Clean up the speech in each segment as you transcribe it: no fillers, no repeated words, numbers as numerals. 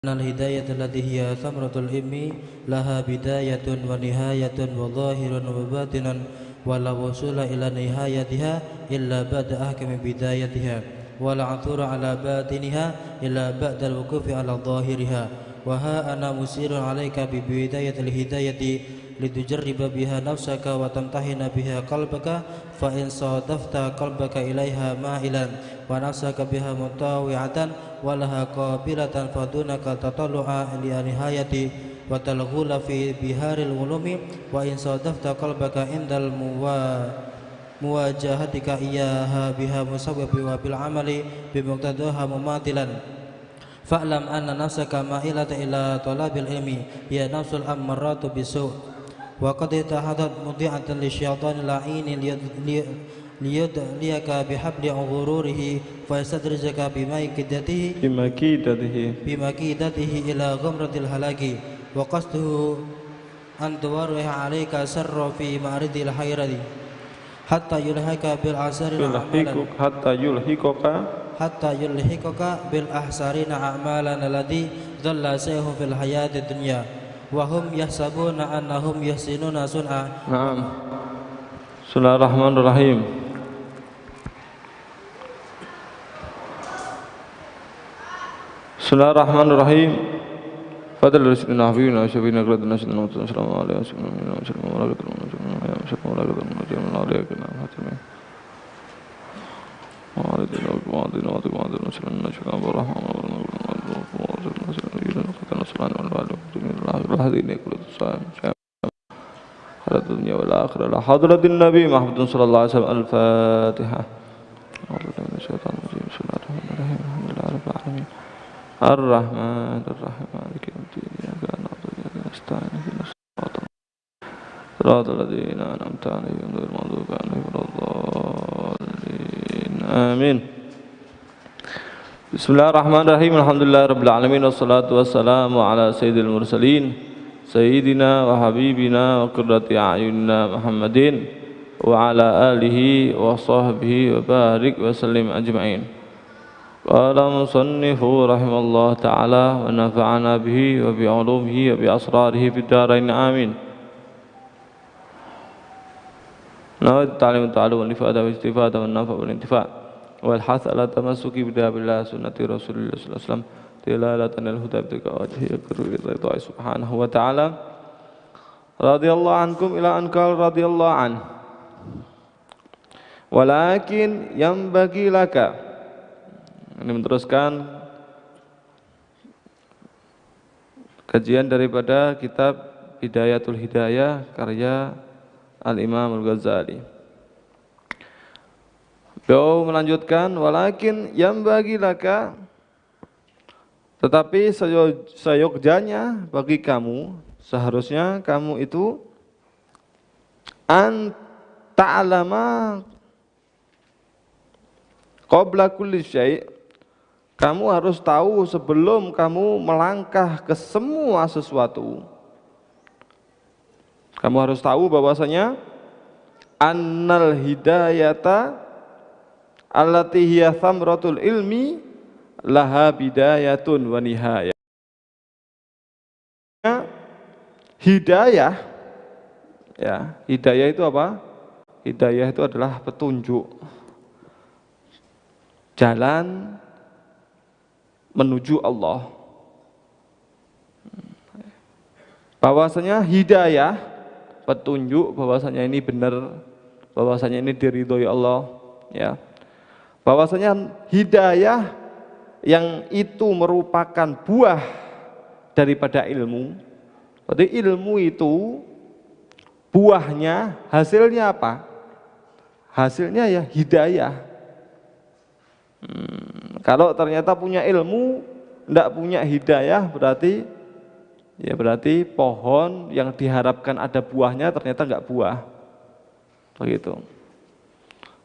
الهداية التي هي ثمرة العلم لها بداية ونهاية وظاهر وباطن ولا وصول إلى نهايتها إلا بعد أحكم بدايتها ولا عثور على باطنها إلا بعد الوقوف على ظاهرها وها أنا مسير عليك ببداية الهداية لتجرب بها نفسك وتمتحن بها قلبك فإن صادفت قلبك إليها مائلا ونفسك بها مطاوعة ولها قابلة فدونك تطلع لنهاية وتلغول في بحار العلوم وإن صادفت قلبك عند مواجهتك إياها بها مسبب وبالعمل بمقتضاها مماثلا فاعلم أن نفسك مائلة إلى طلب العلم هي نفس الأمارة بالسوء وقد اتخذت مطيعة للشيطان اللعين ليدليك بحبل غروره فيستدرجك بمكيدته إلى غمرة الهلاك وقصده أن تورح عليك سر في معرض الحيرة حتى يلحقك بالأحسرين أعمالا الذي ضل سيهم في الحياة الدنيا وهم يحسبون أنهم يحسنون صنعا. نعم. Bismillahirrahmanirrahim. Bismillahirrahmanirrahim. Fadhil rasulina habibina syafina qradna sallallahu alaihi wasallam dunia wal akhirah la hadratin nabi Muhammad sallallahu alaihi wasallam al-fatihah ar-rahman ar-rahim maliki yawmiddin iyyaka na'budu wa iyyaka nasta'in ihdinas siratal ladzina an'amta 'alaihim ghairil maghdubi 'alaihim waladdallin amin. Bismillahirrahmanirrahim. Alhamdulillahirabbil alamin wassalatu wassalamu ala sayyidil mursalin sayyidina wa habibina wa qurrati a'yunina Muhammadin wa ala alihi wa sahbihi wa barik wa sallim ajma'in. Qala musannifu rahimallahu ta'ala wa nafa'ana bihi wa bi 'ulumihi wa bi asrarihi fid dharain amin. Nawaitu ta'lim ta'allum wal ifada wa istifada wan nafa' wal intifa' wal hath ala tamassuki bi kitabillah sunnati rasulillah sallallahu alaihi wasallam tilalatan al-huda bika wajhi ridha subhanahu wa ta'ala radhiyallahu ankum ila ankal radhiyallahu an walakin yanbaghi laka. Ini meneruskan kajian daripada kitab Bidayatul Hidayah karya Al-Imam Al-Ghazali. Beliau melanjutkan walakin yanbaghi laka, tetapi seyogjanya bagi kamu, seharusnya kamu itu an ta'lama qabla kulli syai', kamu harus tahu sebelum kamu melangkah ke semua sesuatu. Kamu harus tahu bahwasanya annal hidayata allati hiya thamratul ilmi laha bidayatun wa nihayah. Hidayah, ya, hidayah itu apa? Hidayah itu adalah petunjuk jalan menuju Allah. Bahwasanya hidayah, petunjuk bahwasanya ini benar, bahwasanya ini diridhoi Allah, ya. Bahwasanya hidayah yang itu merupakan buah daripada ilmu. Jadi ilmu itu buahnya, hasilnya apa? Hasilnya ya hidayah. Kalau ternyata punya ilmu, tidak punya hidayah, berarti pohon yang diharapkan ada buahnya ternyata enggak buah. Begitu.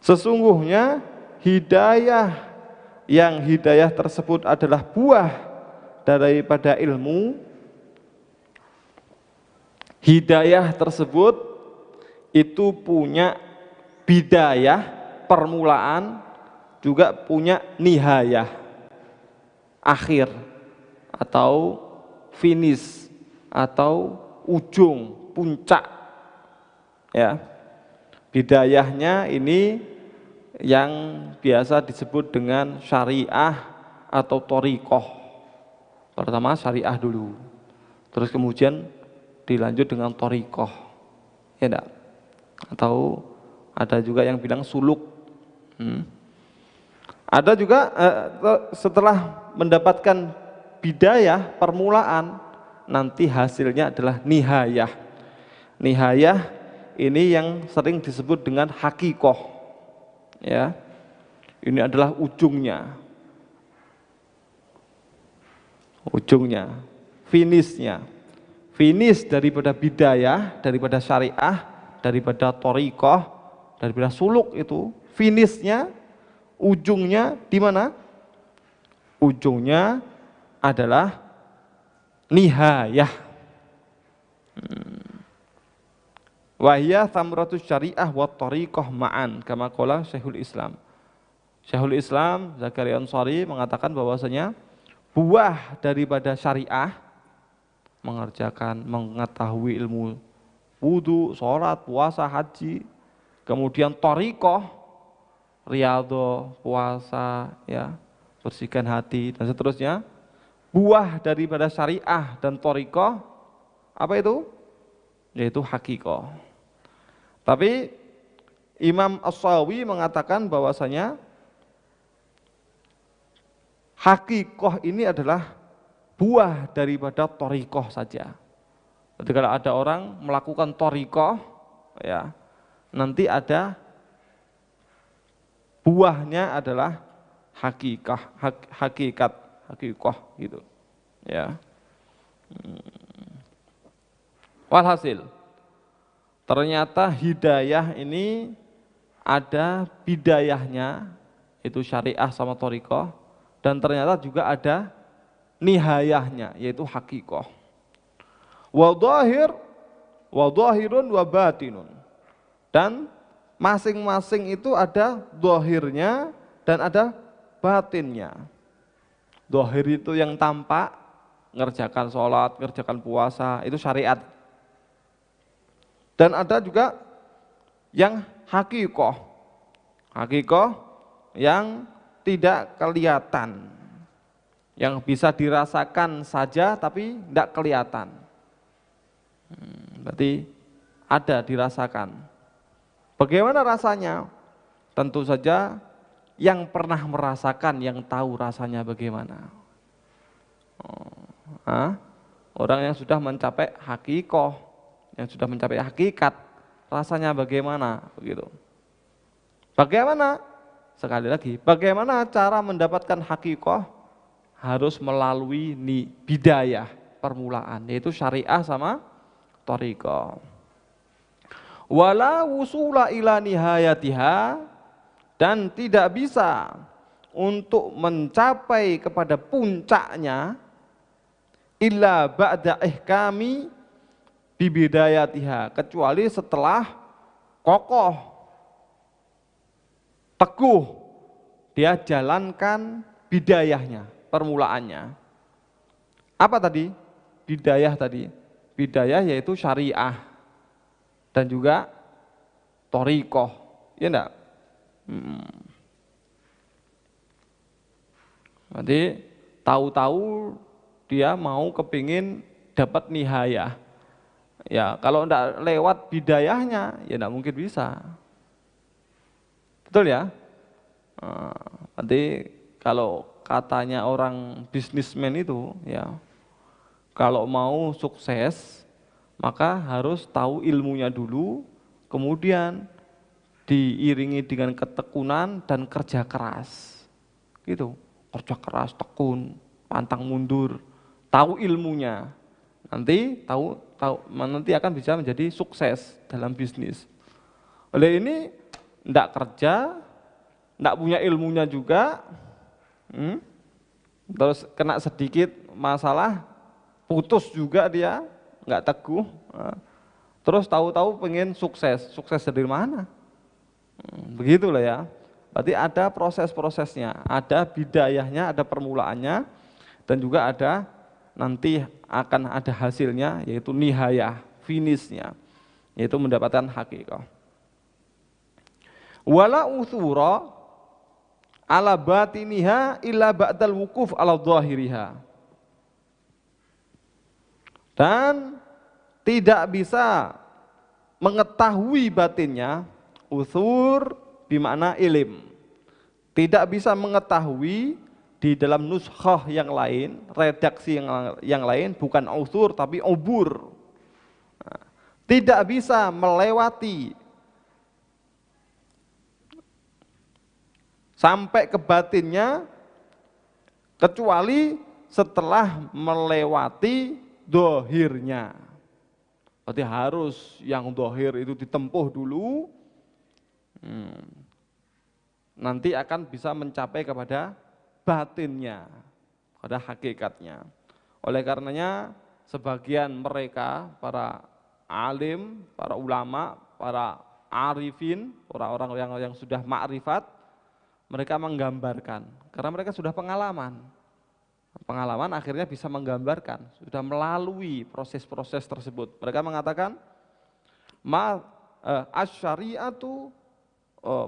Sesungguhnya hidayah yang hidayah tersebut adalah buah daripada ilmu, hidayah tersebut itu punya bidayah, permulaan, juga punya nihayah, akhir. atau finish atau ujung, puncak. Ya. Bidayahnya ini yang biasa disebut dengan syariah atau thariqah. Pertama syariah dulu. Terus kemudian dilanjut dengan thariqah. Ya enggak? Atau ada juga yang bilang suluk. Ada juga setelah mendapatkan bidayah, permulaan, nanti hasilnya adalah nihayah. Nihayah ini yang sering disebut dengan hakikoh. Ya, ini adalah ujungnya, finishnya. Finish daripada bidayah, daripada syariah, daripada thariqah, daripada suluk itu, finishnya, ujungnya di mana? Ujungnya adalah nihayah. Wahya thamratus syariah wa thariqah ma'an kama qala Syekhul Islam. Syekhul Islam Zakaria Ansari mengatakan bahwasanya buah daripada syariah, mengerjakan, mengetahui ilmu wudu, sholat, puasa, haji, kemudian thariqah, riyadhah, puasa, ya, bersihkan hati dan seterusnya. Buah daripada syariah dan thariqah apa itu? Yaitu hakikoh. Tapi Imam As-Sawi mengatakan bahwasanya hakikoh ini adalah buah daripada thariqah saja. Jadi kalau ada orang melakukan thariqah, ya, nanti ada buahnya adalah hakikoh gitu. Ya. Walhasil, ternyata hidayah ini ada bidayahnya, itu syariah sama thariqah, dan ternyata juga ada nihayahnya, yaitu hakikoh. Wa dhahirun wa batinun. Dan masing-masing itu ada dhahirnya dan ada batinnya. Dhahir itu yang tampak, ngerjakan sholat, ngerjakan puasa, itu syariat. Dan ada juga yang hakikoh. Hakikoh yang tidak kelihatan, yang bisa dirasakan saja tapi tidak kelihatan. Berarti ada dirasakan. Bagaimana rasanya? Tentu saja yang pernah merasakan yang tahu rasanya bagaimana. Orang yang sudah mencapai hakikoh, yang sudah mencapai hakikat, rasanya bagaimana? Begitu. Bagaimana? Sekali lagi, bagaimana cara mendapatkan hakikoh? Harus melalui bidayah, permulaan, yaitu syariah sama thariqah. Wala wusula ila nihayatiha, dan tidak bisa untuk mencapai kepada puncaknya illa ba'da ihkami bibidayatiha, kecuali setelah kokoh, teguh dia jalankan bidayahnya, permulaannya. Apa tadi? Bidayah tadi. Bidayah yaitu syariah dan juga thariqah. Ya enggak? Berarti tahu-tahu dia mau kepingin dapat nihayah. Ya, kalau enggak lewat bidayahnya, ya enggak mungkin bisa. Betul ya? Nanti kalau katanya orang bisnismen itu, ya, kalau mau sukses, maka harus tahu ilmunya dulu, kemudian diiringi dengan ketekunan dan kerja keras. Gitu, kerja keras, tekun, pantang mundur, tahu ilmunya. Nanti nanti akan bisa menjadi sukses dalam bisnis. Oleh ini enggak kerja, enggak punya ilmunya juga, terus kena sedikit masalah, putus juga dia, enggak teguh, terus tahu-tahu pengen sukses dari mana? Begitulah ya. Berarti ada proses-prosesnya, ada bidayahnya, ada permulaannya, dan juga ada nanti akan ada hasilnya, yaitu nihayah, finishnya, yaitu mendapatkan hakikat. Wala uthura ala batiniha illa ba'dal wukuf ala dhahiriha. Dan tidak bisa mengetahui batinnya, uthur bermakna ilim. Tidak bisa mengetahui di dalam nuskhah yang lain, redaksi yang lain, bukan uthur tapi ubur. Tidak bisa melewati sampai ke batinnya kecuali setelah melewati dohirnya. Berarti harus yang dohir itu ditempuh dulu, nanti akan bisa mencapai kepada batinnya, pada hakikatnya. Oleh karenanya sebagian mereka, para alim, para ulama, para arifin, orang-orang yang sudah ma'rifat, mereka menggambarkan, karena mereka sudah pengalaman. Pengalaman akhirnya bisa menggambarkan, sudah melalui proses-proses tersebut. Mereka mengatakan, asyari'atu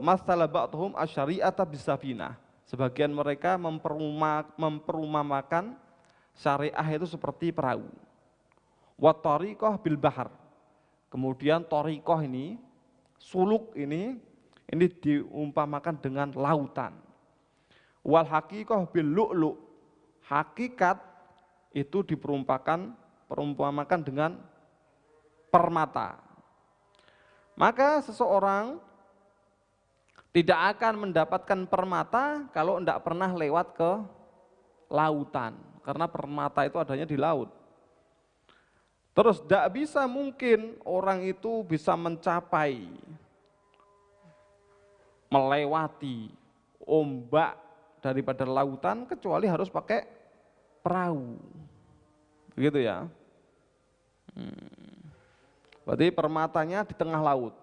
masala ba'dhum asyari'ata bisafinah. Sebagian mereka memperumpamakan syariah itu seperti perahu. Wa tariqah bil bahar. Kemudian tariqah ini, suluk ini diumpamakan dengan lautan. Wal haqiqah bil lu'lu'. Hakikat itu diperumpamakan dengan permata. Maka seseorang tidak akan mendapatkan permata kalau tidak pernah lewat ke lautan, karena permata itu adanya di laut. Terus tidak bisa mungkin orang itu bisa mencapai, melewati ombak daripada lautan kecuali harus pakai perahu, begitu ya. Berarti permatanya di tengah laut.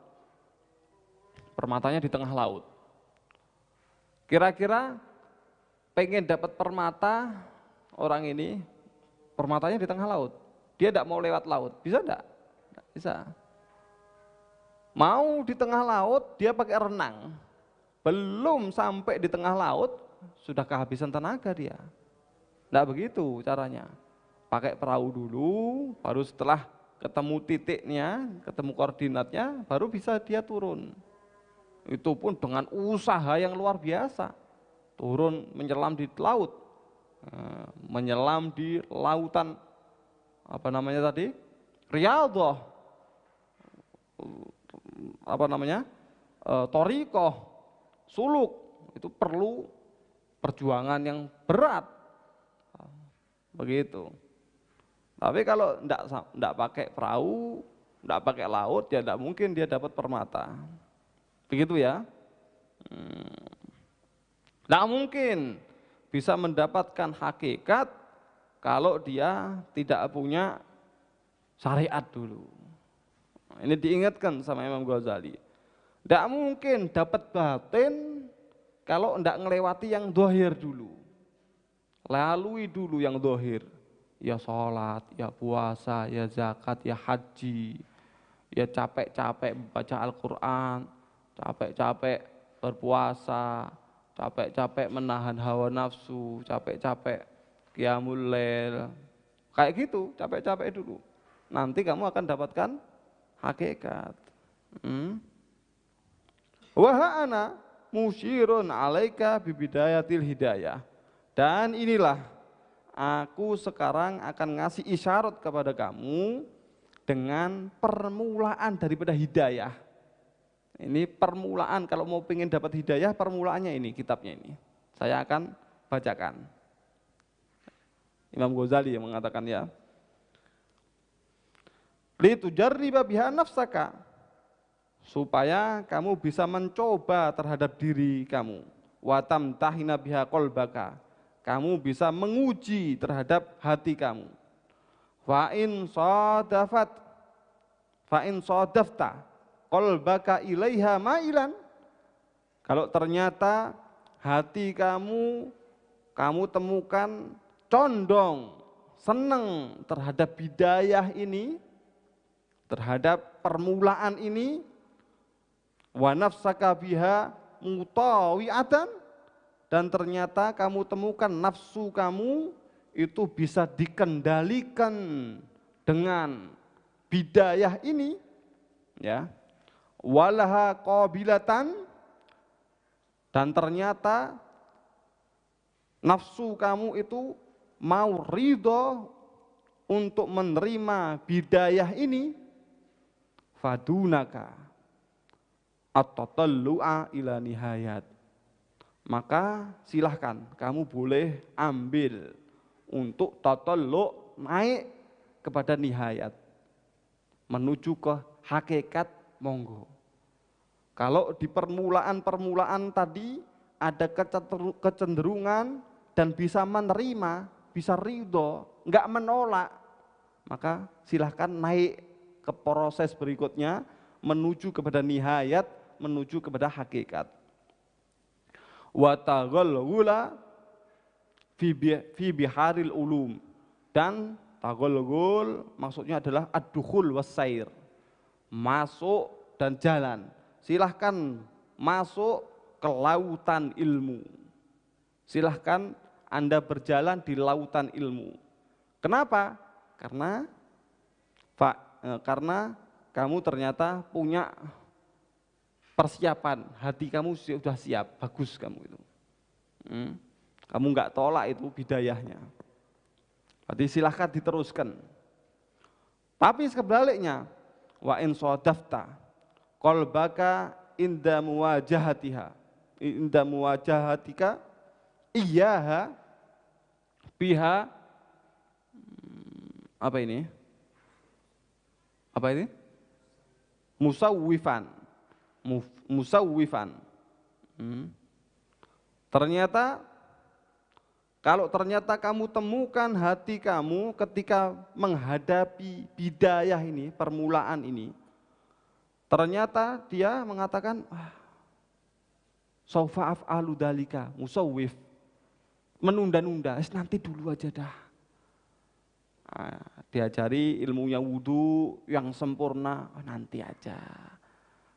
Permatanya di tengah laut. Kira-kira pengen dapat permata orang ini, permatanya di tengah laut. Dia tidak mau lewat laut, bisa enggak? Enggak bisa. Mau di tengah laut, dia pakai renang. Belum sampai di tengah laut, sudah kehabisan tenaga dia. Enggak begitu caranya. Pakai perahu dulu, baru setelah ketemu titiknya, ketemu koordinatnya, baru bisa dia turun. Itu pun dengan usaha yang luar biasa. Turun menyelam di laut, menyelam di lautan, apa namanya tadi? Riyadhah, apa namanya? Thariqah, suluk, itu perlu perjuangan yang berat. Begitu. Tapi kalau enggak pakai perahu, enggak pakai laut, ya enggak mungkin dia dapat permata. Begitu ya. Enggak mungkin bisa mendapatkan hakikat kalau dia tidak punya syariat dulu. Ini diingatkan sama Imam Ghazali. Enggak mungkin dapat batin kalau enggak ngelewati yang dohir dulu. Lalui dulu yang dohir. Ya sholat, ya puasa, ya zakat, ya haji, ya capek-capek baca Al-Quran, capek-capek berpuasa, capek-capek menahan hawa nafsu, capek-capek qiyamul lail, kayak gitu, capek-capek dulu. Nanti kamu akan dapatkan hakikat. Wa ana musyirun alaika bibidayatil hidayah. Dan inilah aku sekarang akan ngasih isyarat kepada kamu dengan permulaan daripada hidayah. Ini permulaan, kalau mau pengen dapat hidayah, permulaannya ini, kitabnya ini. Saya akan bacakan. Imam Ghazali yang mengatakan ya. Litujarriba biha nafsaka. Supaya kamu bisa mencoba terhadap diri kamu. Wa tamtahina biha qalbaka. Kamu bisa menguji terhadap hati kamu. Fa'in sodafta qalbaka ilaiha ma'ilan. Kalau ternyata hati kamu temukan condong senang terhadap bidayah ini, terhadap permulaan ini, wa nafsaka biha mutawi'atan, dan ternyata kamu temukan nafsu kamu itu bisa dikendalikan dengan bidayah ini, ya, walaha qabilatan, dan ternyata nafsu kamu itu mau ridho untuk menerima bidayah ini, fadunaka at-tatallu'a ila nihayat, maka silahkan kamu boleh ambil untuk tatallu', naik kepada nihayat, menuju ke hakikat, monggo. Kalau di permulaan tadi ada kecenderungan dan bisa menerima, bisa ridho, enggak menolak, maka silahkan naik ke proses berikutnya, menuju kepada nihayat, menuju kepada hakikat. Wa taghallula fi biharil ulum, dan taghallul maksudnya adalah ad-dukhul was-sair, masuk dan jalan. Silahkan masuk ke lautan ilmu, silahkan Anda berjalan di lautan ilmu. Kenapa? Karena kamu ternyata punya persiapan, hati kamu sudah siap, bagus kamu itu. Kamu enggak tolak itu bidayahnya. Berarti silahkan diteruskan. Tapi sebaliknya, wa in sadafta qalbaka inda muwajahatika iyyaha biha, apa ini? Musawwifan. Kalau ternyata kamu temukan hati kamu ketika menghadapi bidayah ini, permulaan ini, ternyata dia mengatakan, saufa af'alu dalika, musawwif, menunda-nunda, nanti dulu aja dah. Diajari ilmunya wudu yang sempurna, nanti aja.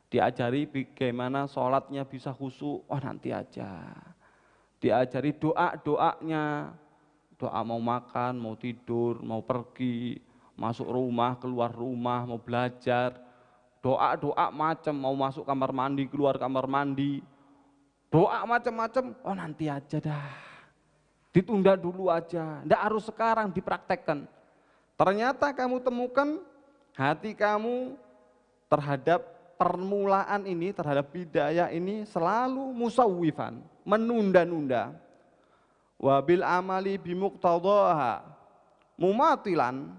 Diajari bagaimana sholatnya bisa khusyuk, nanti aja. Diajari doanya, doa mau makan, mau tidur, mau pergi, masuk rumah, keluar rumah, mau belajar, doa macam, mau masuk kamar mandi, keluar kamar mandi, doa macam-macam, nanti aja dah, ditunda dulu aja, ndak harus sekarang dipraktekkan. Ternyata kamu temukan hati kamu terhadap permulaan ini, terhadap bidayah ini selalu musawwifan, menunda-nunda. Wabil amali bimuqtadhaha mumatilan,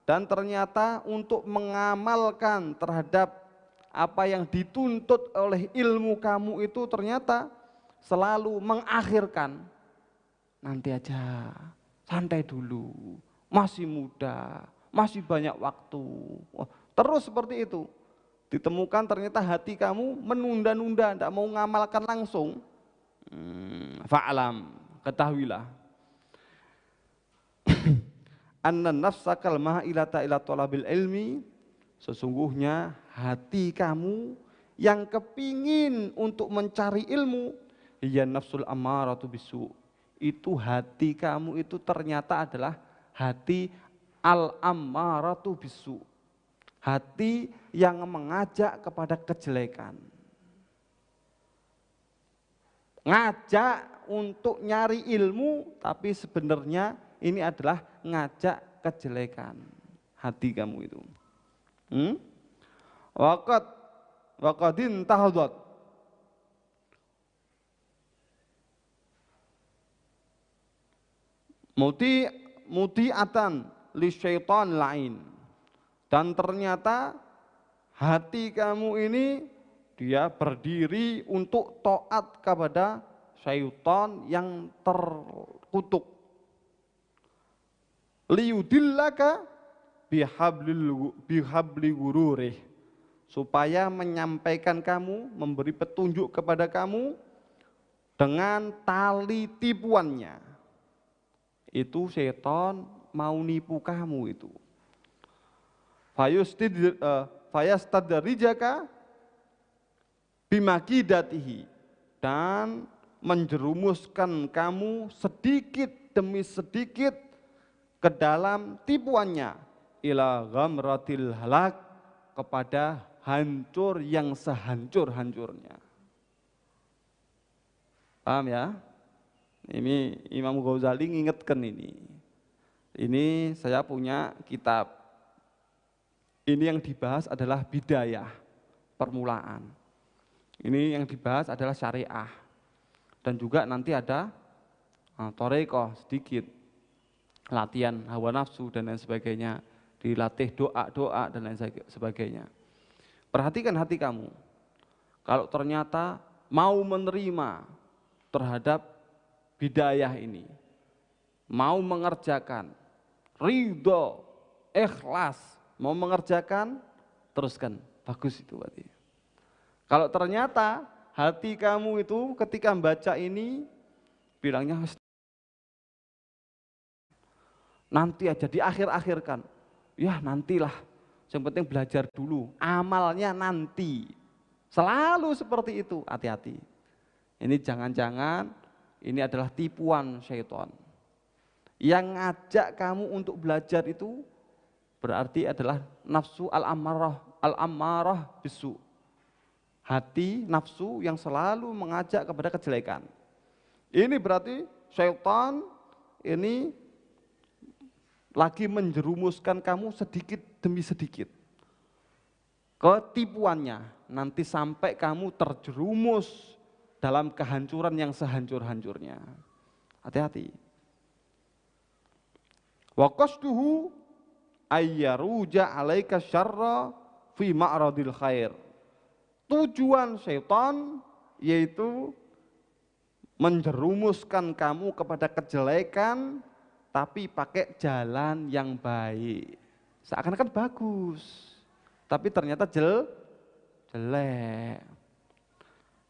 dan ternyata untuk mengamalkan terhadap apa yang dituntut oleh ilmu kamu itu ternyata selalu mengakhirkan, nanti aja, santai dulu, masih muda, masih banyak waktu. Terus seperti itu. Ditemukan ternyata hati kamu menunda-nunda, tidak mau ngamalkan langsung. Fa'alam, ketahuilah. Anna nafsakal ma'ilata ila talabil ilmi, sesungguhnya hati kamu yang kepingin untuk mencari ilmu, hiya nafsul ammaratu bisu, itu hati kamu itu ternyata adalah hati al-ammaratu bisu, hati yang mengajak kepada kejelekan, ngajak untuk nyari ilmu, tapi sebenarnya ini adalah ngajak kejelekan hati kamu itu. Waqadin tahadat, muti'atan li syaitan lain, dan ternyata hati kamu ini dia berdiri untuk taat kepada syaitan yang terkutuk. Liyudillaka bihabli gururih, supaya menyampaikan kamu, memberi petunjuk kepada kamu dengan tali tipuannya. Itu syaitan mau nipu kamu itu. Fayastadrijaka bimakidatihi, dan menjerumuskan kamu sedikit demi sedikit ke dalam tipuannya, ila ghamratil halak, kepada hancur yang sehancur-hancurnya. Paham ya? Ini Imam Ghazali ngingetkan ini. Ini saya punya kitab. Ini yang dibahas adalah bidayah, permulaan. Ini yang dibahas adalah syariah. Dan juga nanti ada thariqah sedikit. Latihan hawa nafsu dan lain sebagainya. Dilatih doa-doa dan lain sebagainya. Perhatikan hati kamu. Kalau ternyata mau menerima terhadap bidayah ini, mau mengerjakan, ridho, ikhlas, mau mengerjakan, teruskan. Bagus itu berarti. Kalau ternyata hati kamu itu ketika membaca ini, bilangnya nanti aja, di akhir-akhirkan. Ya nantilah, yang penting belajar dulu, amalnya nanti. Selalu seperti itu, hati-hati. Ini jangan-jangan ini adalah tipuan syaitan. Yang ngajak kamu untuk belajar itu berarti adalah nafsu al-ammarah bisu. Hati nafsu yang selalu mengajak kepada kejelekan. Ini berarti syaitan ini lagi menjerumuskan kamu sedikit demi sedikit ke tipuannya. Nanti sampai kamu terjerumus dalam kehancuran yang sehancur-hancurnya. Hati-hati. Wa qasduhu ayyaruja alaika syarra fi ma'radil khair. Tujuan syaitan yaitu menjerumuskan kamu kepada kejelekan, tapi pakai jalan yang baik. Seakan-akan bagus, tapi ternyata jelek.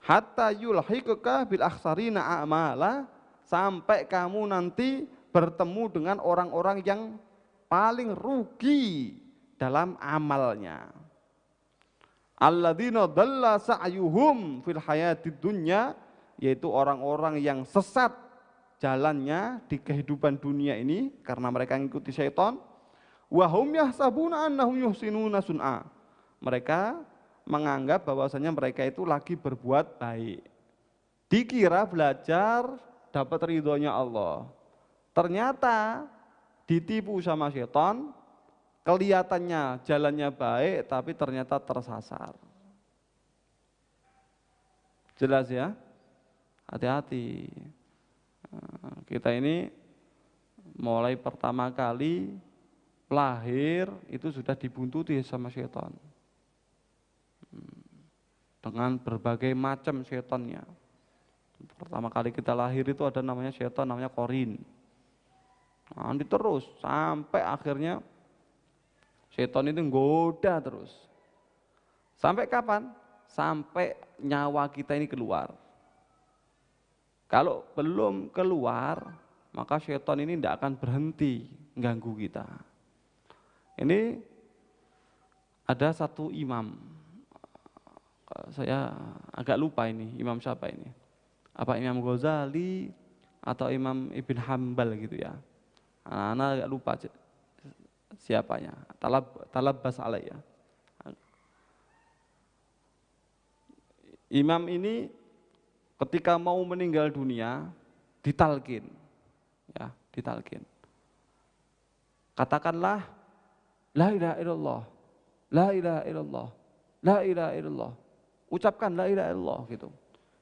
Hatta yulhiqaka bil akhsarina a'mala, sampai kamu nanti bertemu dengan orang-orang yang paling rugi dalam amalnya. Alladzina dhalla sa'yuhum fil hayatid dunya, yaitu orang-orang yang sesat jalannya di kehidupan dunia ini karena mereka mengikuti syaitan. Wa hum yahsabuna annahum yuhsinuna sun'a. Mereka menganggap bahwasanya mereka itu lagi berbuat baik. Dikira belajar dapat ridhonya Allah. Ternyata ditipu sama syaitan, kelihatannya jalannya baik tapi ternyata tersasar. Jelas ya? Hati-hati. Kita ini mulai pertama kali lahir itu sudah dibuntuti sama syaitan. Dengan berbagai macam syaitannya. Pertama kali kita lahir itu ada namanya syaitan, namanya korin. Nanti terus sampai akhirnya syaitan itu nggoda terus. Sampai kapan? Sampai nyawa kita ini keluar. Kalau belum keluar, maka syaitan ini tidak akan berhenti ganggu kita. Ini ada satu imam, saya agak lupa ini, imam siapa ini? Apa Imam Ghazali atau Imam Ibn Hanbal gitu ya. Anak agak lupa siapanya, Talabbas alaiyah. Imam ini ketika mau meninggal dunia ditalkin, ya, ditalkin. Katakanlah la ilaha illallah, la ilaha illallah, la ilaha illallah. Ucapkan la ilaha illallah gitu.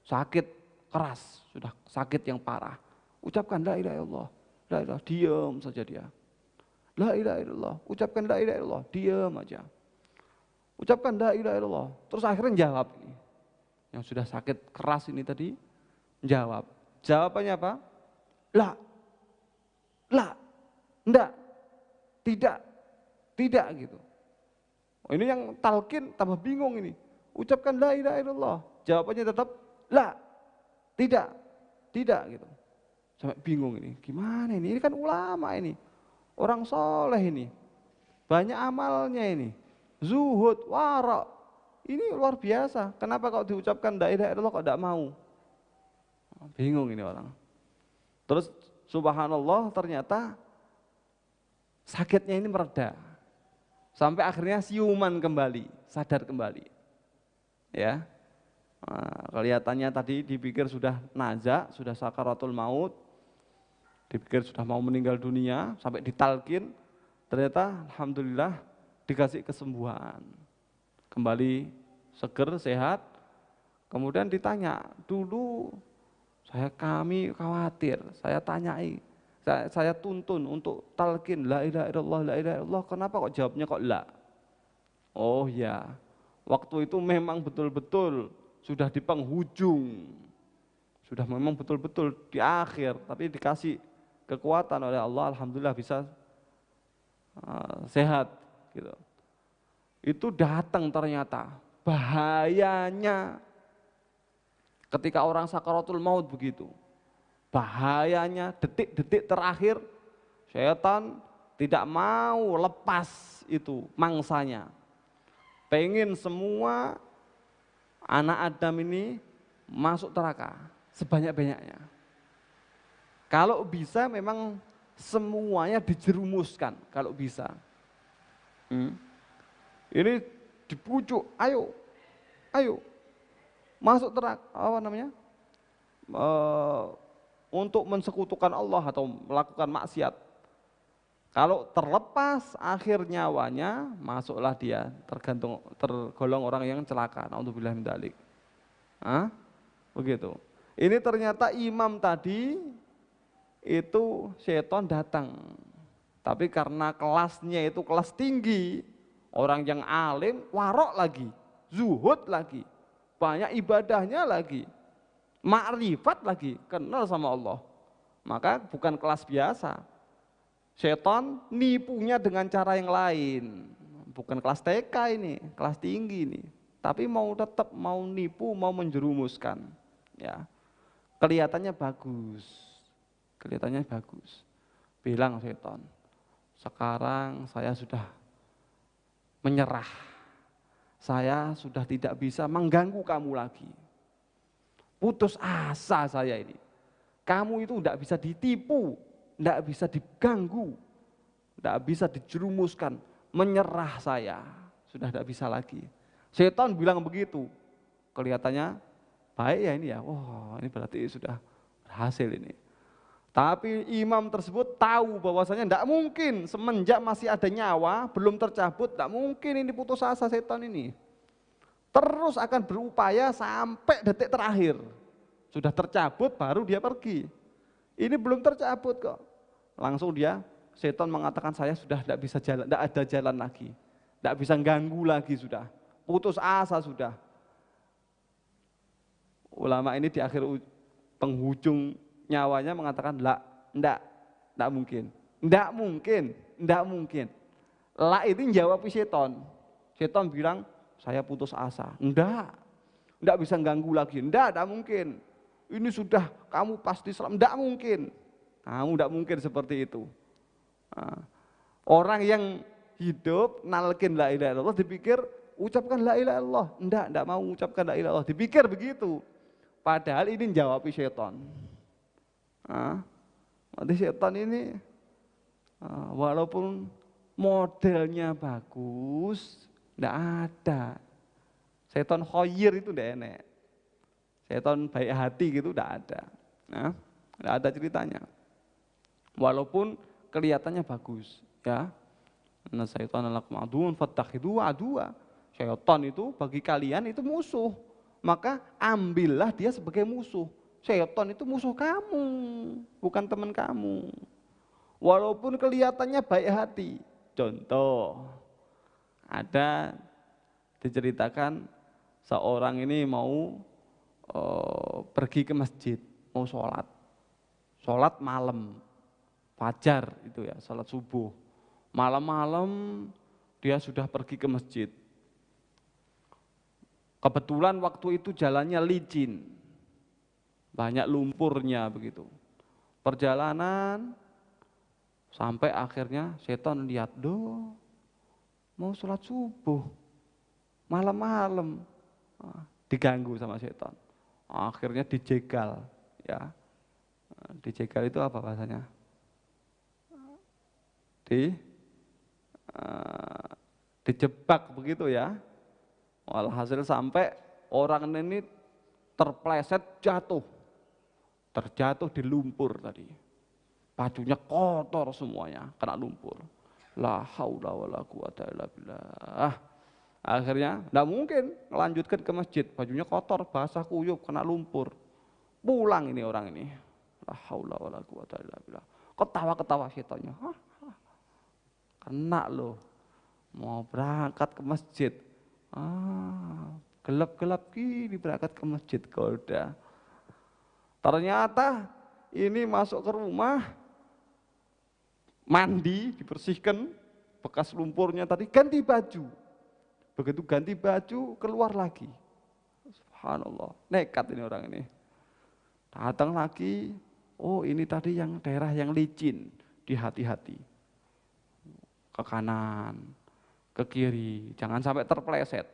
Sakit keras, sudah sakit yang parah. Ucapkan la ilaha illallah, la ilaha, diam saja dia. La ilaha illallah, ucapkan la ilaha illallah, diam aja. Ucapkan la ilaha illallah, terus akhirnya jawab ini. Yang sudah sakit keras ini tadi jawab. Jawabannya apa? La, enggak, tidak gitu. Oh, ini yang talkin tambah bingung ini. Ucapkan la ilaha illallah, jawabannya tetap la, tidak gitu. Sampai bingung ini, gimana ini? Ini kan ulama ini. Orang soleh ini, banyak amalnya ini, zuhud, wara, ini luar biasa. Kenapa kalau diucapkan la ilaha illallah kok tidak mau? Bingung ini orang. Terus subhanallah ternyata sakitnya ini mereda. Sampai akhirnya siuman kembali, sadar kembali. Ya. Nah, kelihatannya tadi dipikir sudah nazak, sudah sakaratul maut, dipikir sudah mau meninggal dunia, sampai ditalkin, ternyata alhamdulillah dikasih kesembuhan. Kembali seger, sehat. Kemudian ditanya, dulu kami khawatir, saya tanyai, saya tuntun untuk talkin la ilaha illallah, la ilaha illallah, kenapa kok jawabnya kok la? Oh ya, waktu itu memang betul-betul sudah di penghujung, sudah memang betul-betul di akhir, tapi dikasih kekuatan oleh Allah, alhamdulillah bisa sehat. Gitu. Itu datang ternyata, bahayanya ketika orang sakaratul maut begitu, bahayanya detik-detik terakhir, setan tidak mau lepas itu mangsanya, pengen semua anak Adam ini masuk neraka sebanyak-banyaknya. Kalau bisa memang semuanya dijerumuskan, kalau bisa. Ini dipucuk, ayo, masuk neraka, untuk mensekutukan Allah atau melakukan maksiat. Kalau terlepas akhir nyawanya, masuklah dia, tergolong orang yang celaka. Naudzubillah min dzalik. Begitu. Ini ternyata imam tadi itu setan datang. Tapi karena kelasnya itu kelas tinggi, orang yang alim, warok lagi, zuhud lagi, banyak ibadahnya lagi, makrifat lagi, kenal sama Allah. Maka bukan kelas biasa. Setan nipunya dengan cara yang lain, bukan kelas TK ini, kelas tinggi ini, tapi tetap mau nipu, mau menjerumuskan, ya. Kelihatannya bagus, bilang setan, sekarang saya sudah menyerah, saya sudah tidak bisa mengganggu kamu lagi, putus asa saya ini, kamu itu tidak bisa ditipu, tidak bisa diganggu, tidak bisa dijerumuskan, menyerah saya, sudah tidak bisa lagi. Setan bilang begitu, kelihatannya baik ya ini ya, wah ini berarti sudah berhasil ini. Tapi imam tersebut tahu bahwasanya tidak mungkin, semenjak masih ada nyawa, belum tercabut, tidak mungkin ini putus asa setan ini. Terus akan berupaya sampai detik terakhir. Sudah tercabut baru dia pergi. Ini belum tercabut kok. Langsung setan mengatakan saya sudah tidak bisa jalan, tidak ada jalan lagi. Tidak bisa ganggu lagi sudah. Putus asa sudah. Ulama ini di akhir penghujung nyawanya mengatakan tidak mungkin. Tidak mungkin. La itu jawab setan. Setan bilang saya putus asa. Tidak bisa ganggu lagi. Tidak mungkin. Ini sudah kamu pasti selamat, tidak mungkin. Kamu tidak mungkin seperti itu. Orang yang hidup nalkin la ilaha illallah dipikir ucapkan la ilaha illallah. Tidak mau ucapkan la ilaha illallah. Dipikir begitu. Padahal ini jawab setan. Nanti setan ini walaupun modelnya bagus, tidak ada. Setan khoyir itu tidak enak. Setan baik hati gitu tidak ada. Tidak ada ceritanya. Walaupun kelihatannya bagus, ya. Nah, syaitan lakum aduun fattakhidhu aduwa. Syaitan itu bagi kalian itu musuh. Maka ambillah dia sebagai musuh. Syaitan itu musuh kamu, bukan teman kamu. Walaupun kelihatannya baik hati. Contoh, ada diceritakan seorang ini mau pergi ke masjid, mau sholat malam, fajar itu ya, sholat subuh. Malam-malam dia sudah pergi ke masjid. Kebetulan waktu itu jalannya licin, banyak lumpurnya begitu. Perjalanan Sampai akhirnya setan lihat, doh mau sholat subuh, malam-malam, diganggu sama setan. Akhirnya dijegal, ya. Dijegal itu apa bahasanya? Dijebak begitu ya. Walhasil sampai orang ini terpleset terjatuh di lumpur tadi. Bajunya kotor semuanya, kena lumpur. La haula wala quwata illa billah. Akhirnya enggak mungkin melanjutkan ke masjid, bajunya kotor, basah kuyup, kena lumpur. Pulang ini orang ini. La haula wala quwata illa billah. Ketawa-ketawa setannya. Kena loh. Mau berangkat ke masjid. Gelap-gelap gini berangkat ke masjid goda. Ternyata ini masuk ke rumah, mandi, dibersihkan bekas lumpurnya tadi, ganti baju. Begitu ganti baju, keluar lagi. Subhanallah, nekat ini orang ini. Datang lagi, oh ini tadi yang daerah yang licin, dihati-hati. Ke kanan, ke kiri, jangan sampai terpleset.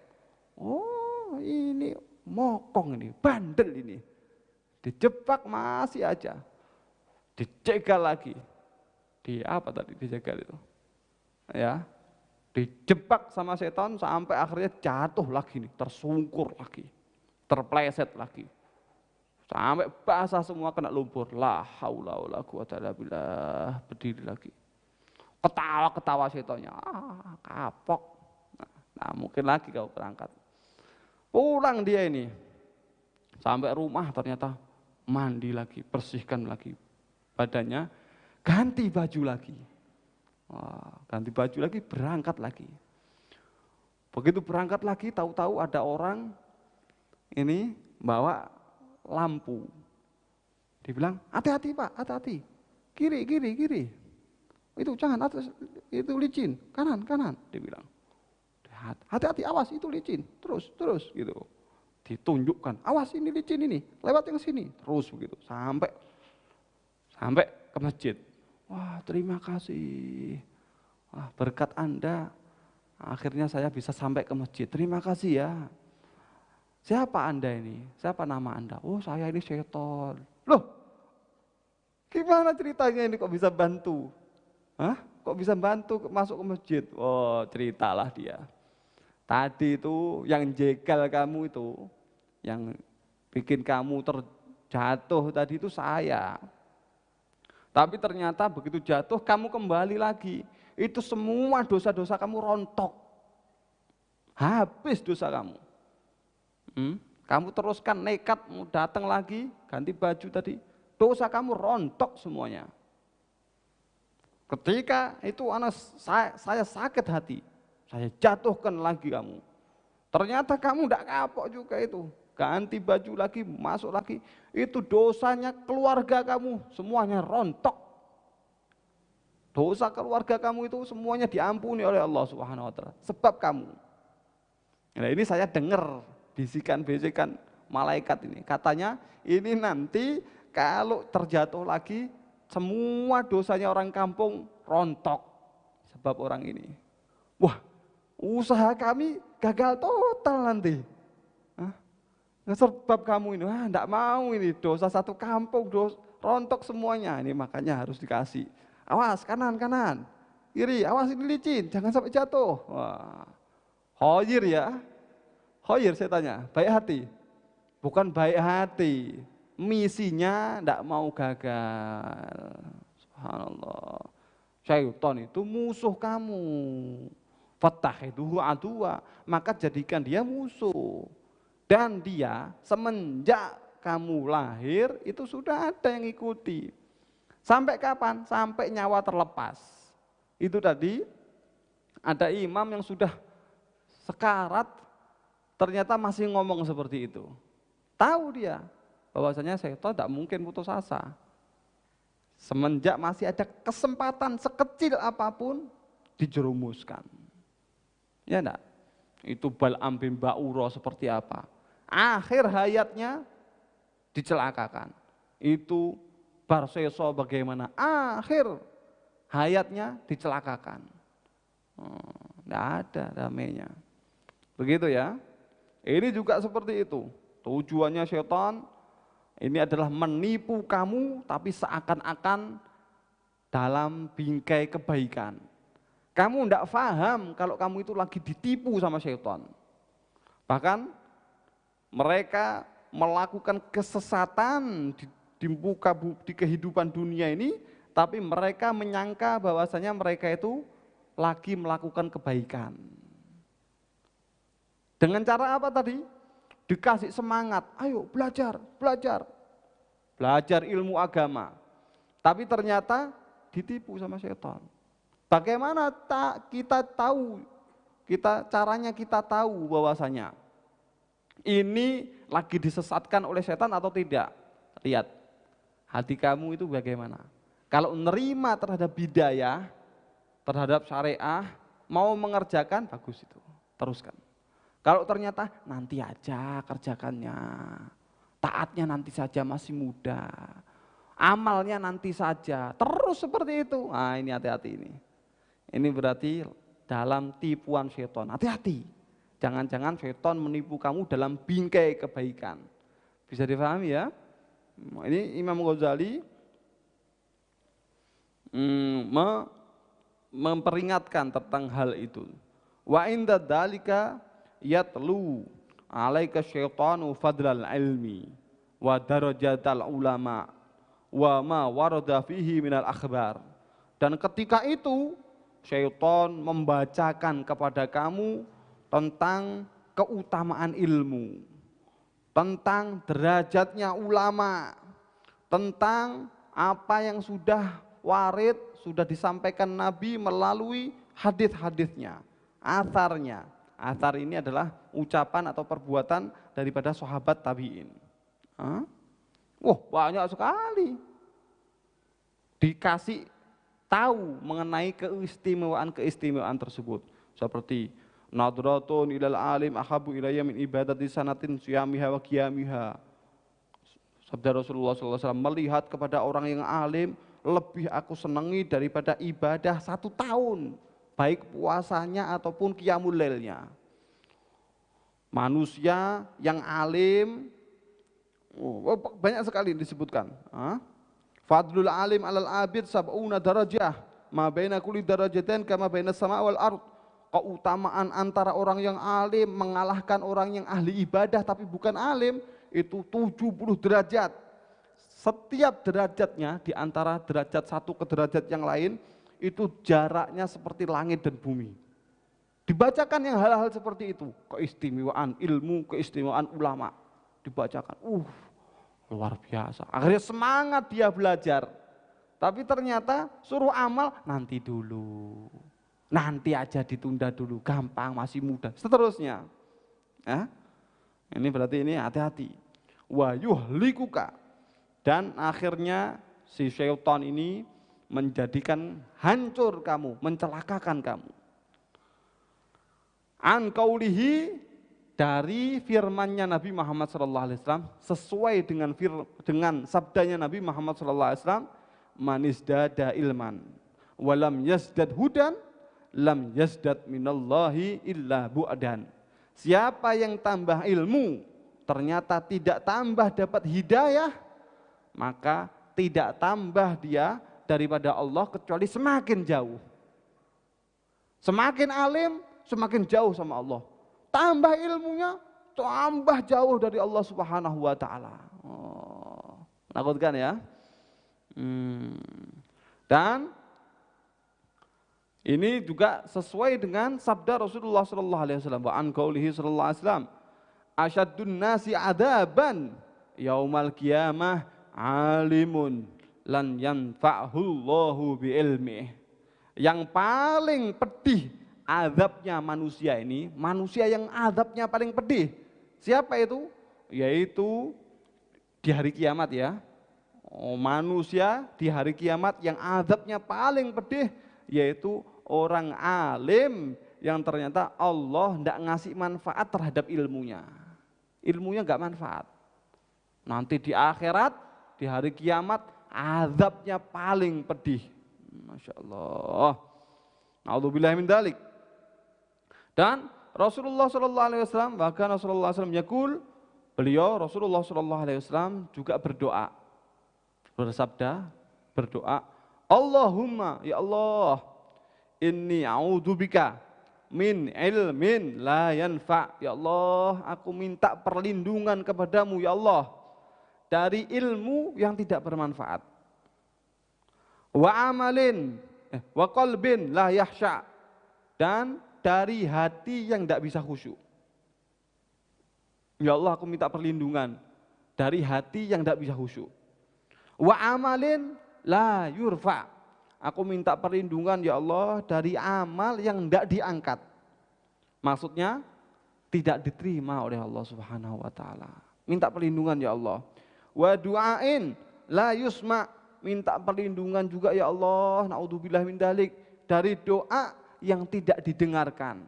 Oh ini mokong ini, bandel ini. Dijebak masih aja. Dijegal lagi. Di apa tadi dijegal itu? Ya. Dijebak sama setan sampai akhirnya jatuh lagi nih, tersungkur lagi. Terpleset lagi. Sampai basah semua kena lumpur. La haula wala quwata illa billah. Berdiri lagi. Ketawa-ketawa setannya. Kapok. Nah, mungkin lagi kau berangkat. Pulang dia ini. Sampai rumah ternyata mandi lagi, bersihkan lagi badannya, ganti baju lagi. Ganti baju lagi, berangkat lagi. Begitu berangkat lagi, tahu-tahu ada orang ini bawa lampu. Dibilang, hati-hati Pak, hati-hati. Kiri, kiri, kiri. Itu jangan atas, itu licin, kanan, kanan, dibilang. Hati-hati, awas itu licin, terus gitu. Ditunjukkan, awas ini licin ini, lewat yang sini, terus begitu, sampai ke masjid. Wah terima kasih, wah berkat Anda, akhirnya saya bisa sampai ke masjid, terima kasih ya. Siapa Anda ini? Siapa nama Anda? Oh saya ini setan. Loh, gimana ceritanya ini kok bisa bantu? Kok bisa bantu masuk ke masjid? Oh ceritalah dia. Tadi itu yang jegal kamu itu, yang bikin kamu terjatuh tadi itu saya. Tapi ternyata begitu jatuh kamu kembali lagi. Itu semua dosa-dosa kamu rontok. Habis dosa kamu. Kamu teruskan nekat mau datang lagi, ganti baju tadi. Dosa kamu rontok semuanya. Ketika itu saya sakit hati. Saya jatuhkan lagi kamu. Ternyata kamu tidak kapok juga itu. Ganti baju lagi, masuk lagi. Itu dosanya keluarga kamu, semuanya rontok. Dosa keluarga kamu itu semuanya diampuni oleh Allah Subhanahu wa Ta'ala. Sebab kamu. Nah ini saya dengar bisikan-bisikan malaikat ini. Katanya ini nanti kalau terjatuh lagi, semua dosanya orang kampung rontok. Sebab orang ini. Wah, usaha kami gagal total nanti. Sebab kamu ini, enggak mau ini dosa satu kampung, rontok semuanya. Ini makanya harus dikasih. Awas kanan, kanan. Kiri, awas ini licin, jangan sampai jatuh. Wah. Khoyir ya. Khoyir saya tanya, baik hati. Bukan baik hati. Misinya enggak mau gagal. Subhanallah. Syaitan itu musuh kamu. Fattakhiduhu aduwa, maka jadikan dia musuh. Dan dia semenjak kamu lahir itu sudah ada yang ikuti. Sampai kapan? Sampai nyawa terlepas. Itu tadi ada imam yang sudah sekarat ternyata masih ngomong seperti itu. Tahu dia bahwasanya setan tidak mungkin putus asa. Semenjak masih ada kesempatan sekecil apapun dijerumuskan. Ya enggak? Itu Bal'am bin Ba'ura seperti apa? Akhir hayatnya dicelakakan. Itu Barseso bagaimana? Akhir hayatnya dicelakakan. Tidak ada damainya. Begitu ya. Ini juga seperti itu. Tujuannya syaitan ini adalah menipu kamu tapi seakan-akan dalam bingkai kebaikan. Kamu tidak paham kalau kamu itu lagi ditipu sama syaitan. Bahkan mereka melakukan kesesatan di kehidupan dunia ini, tapi mereka menyangka bahwasanya mereka itu lagi melakukan kebaikan. Dengan cara apa tadi? Dikasih semangat, ayo belajar, belajar. Belajar ilmu agama. Tapi ternyata ditipu sama syaitan. Bagaimana kita tahu, caranya kita tahu bahwasanya ini lagi disesatkan oleh setan atau tidak? Lihat, hati kamu itu bagaimana? Kalau nerima terhadap bidayah, terhadap syariah, mau mengerjakan, bagus itu, teruskan. Kalau ternyata nanti aja kerjakannya, taatnya nanti saja masih muda, amalnya nanti saja, terus seperti itu. Nah ini hati-hati ini. Ini berarti dalam tipuan syaitan. Hati-hati. Jangan-jangan syaitan menipu kamu dalam bingkai kebaikan. Bisa dipahami ya? Ini Imam Ghazali memperingatkan tentang hal itu. Wa inda dzalika yatlu alaika syaitanu fadlal ilmi wa darajatal ulama wa ma warada fihi minal akhbar. Dan ketika itu syaitan membacakan kepada kamu tentang keutamaan ilmu, tentang derajatnya ulama, tentang apa yang sudah warid, sudah disampaikan Nabi melalui hadis-hadisnya, atharnya. Athar ini adalah ucapan atau perbuatan daripada sahabat tabi'in. Wah, banyak sekali. Dikasih tahu mengenai keistimewaan tersebut, seperti nadratun ilal alim ahabu ilayya min ibadati sanatin siyamiha wa qiyamiha. Sabda Rasulullah SAW, melihat kepada orang yang alim lebih aku senangi daripada ibadah 1 tahun, baik puasanya ataupun qiyamul lailnya. Manusia yang alim, banyak sekali disebutkan. Fadlul alim alal abid sab'una darajah, ma baina kulli darajatain kama baina sama wal ard. Keutamaan antara orang yang alim mengalahkan orang yang ahli ibadah tapi bukan alim itu 70 derajat. Setiap derajatnya di antara derajat satu ke derajat yang lain itu jaraknya seperti langit dan bumi. Dibacakan yang hal-hal seperti itu, keistimewaan ilmu, keistimewaan ulama dibacakan. Luar biasa. Akhirnya semangat dia belajar. Tapi ternyata suruh amal nanti dulu. Nanti aja ditunda dulu, gampang masih muda. Seterusnya. Ini berarti ini hati-hati. Wa yuhlikuka. Dan akhirnya si syaitan ini menjadikan hancur kamu, mencelakakan kamu. An qaulihi, dari firmannya Nabi Muhammad SAW, sesuai dengan sabdanya Nabi Muhammad SAW, man izdada ilman walam yazdad hudan lam yazdad minallahi illa bu'dan. Siapa yang tambah ilmu ternyata tidak tambah dapat hidayah, maka tidak tambah dia daripada Allah kecuali semakin jauh. Semakin alim, semakin jauh sama Allah. Tambah ilmunya, tambah jauh dari Allah Subhanahu wa Ta'ala. Menakutkan ya. Dan ini juga sesuai dengan sabda Rasulullah sallallahu alaihi wasallam, wa an qaulihi sallallahu alaihi wasallam, asyaddun nasi adaban yaumal qiyamah alimun lan yanfa'hullahu bi ilmih. Yang paling pedih azabnya manusia ini, manusia yang azabnya paling pedih. Siapa itu? Yaitu di hari kiamat ya. Manusia di hari kiamat yang azabnya paling pedih yaitu orang alim yang ternyata Allah tidak ngasih manfaat terhadap ilmunya. Ilmunya nggak manfaat. Nanti di akhirat, di hari kiamat, azabnya paling pedih. Masya Allah. Na'udzubillah min dalik. Dan Rasulullah sallallahu alaihi wasallam, bahkan Rasulullah SAW yakul, beliau Rasulullah sallallahu alaihi wasallam juga berdoa. Bersabda, berdoa, Allahumma ya Allah, inni a'udzubika min ilmin la yanfa. Ya Allah, aku minta perlindungan kepadamu ya Allah dari ilmu yang tidak bermanfaat. Wa amalin wa qalbin la yahsya, dan dari hati yang tidak bisa khusyuk. Ya Allah, aku minta perlindungan dari hati yang tidak bisa khusyuk. Wa amalin la yurfa, aku minta perlindungan ya Allah dari amal yang tidak diangkat. Maksudnya tidak diterima oleh Allah Subhanahu wa taala. Minta perlindungan ya Allah. Wa du'ain la yusma, minta perlindungan juga ya Allah, naudzubillah min dalik, dari doa yang tidak didengarkan.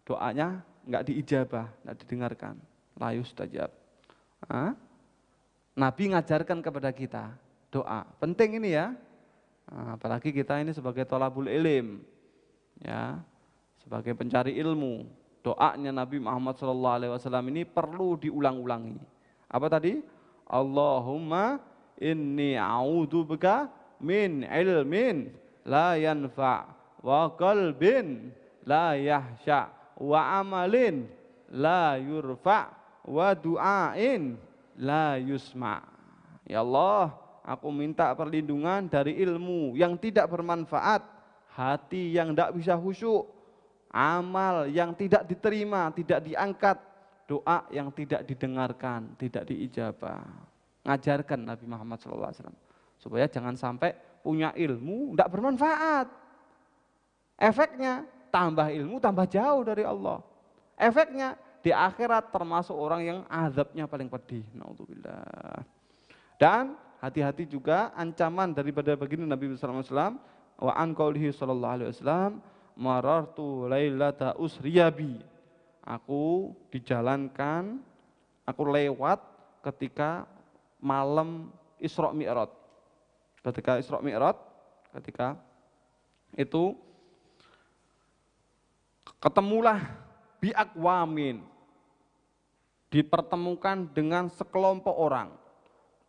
Doanya enggak diijabah, enggak didengarkan. La yustajab. Nabi ngajarkan kepada kita doa. Penting ini ya. Apalagi kita ini sebagai thalabul ilim, ya, sebagai pencari ilmu, doanya Nabi Muhammad SAW ini perlu diulang-ulangi. Apa tadi? Allahumma inni a'udzubika min ilmin la yanfa, wa qalbin la yahsya, wa amalin la yurfa, wa du'ain la yusma. Ya Allah, aku minta perlindungan dari ilmu yang tidak bermanfaat, hati yang tidak bisa khusyuk, amal yang tidak diterima, tidak diangkat, doa yang tidak didengarkan, tidak diijabah. Ngajarkan Nabi Muhammad SAW supaya jangan sampai punya ilmu tidak bermanfaat. Efeknya tambah ilmu tambah jauh dari Allah. Efeknya di akhirat termasuk orang yang azabnya paling pedih. Naudzubillah. Dan hati-hati juga ancaman daripada baginda Nabi sallallahu alaihi wasallam, wa an qaulihi sallallahu alaihi wasallam, marartu lailata usriyabi. Aku dijalankan, aku lewat ketika malam Isra Mi'raj. Ketika Isra Mi'raj, ketika itu ketemulah biaqwamin, dipertemukan dengan sekelompok orang,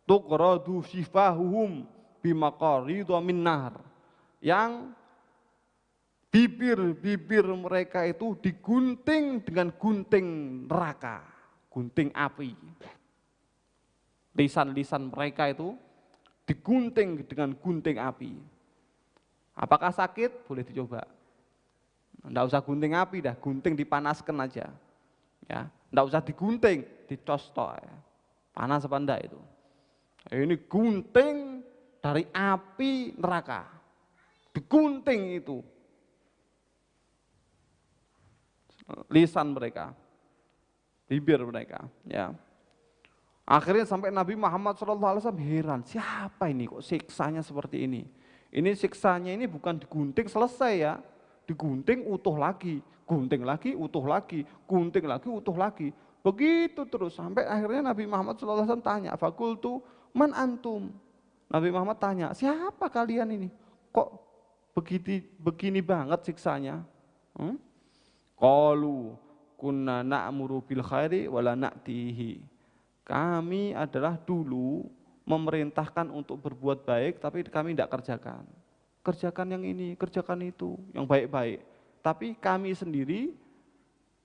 tuqradu shifahuhum bimaqaridha min nar, yang bibir-bibir mereka itu digunting dengan gunting neraka, gunting api. Lisan-lisan mereka itu digunting dengan gunting api. Apakah sakit? Boleh dicoba. Enggak usah gunting api dah, gunting dipanaskan aja. Ya, enggak usah digunting, dicostok ya. Panas apa enggak itu? Ini gunting dari api neraka. Digunting itu. Lisan mereka, bibir mereka, ya. Akhirnya sampai Nabi Muhammad SAW heran, siapa ini kok siksanya seperti ini? Ini siksanya ini bukan digunting selesai ya, digunting utuh lagi, gunting lagi utuh lagi, gunting lagi utuh lagi, begitu terus sampai akhirnya Nabi Muhammad SAW tanya, fakultu man antum? Nabi Muhammad tanya, siapa kalian ini? Kok begini banget siksanya? Qalu kunna na'muru bil khairi wala na'tihi. Kami adalah dulu memerintahkan untuk berbuat baik, tapi kami tidak kerjakan. Kerjakan yang ini, kerjakan itu, yang baik-baik. Tapi kami sendiri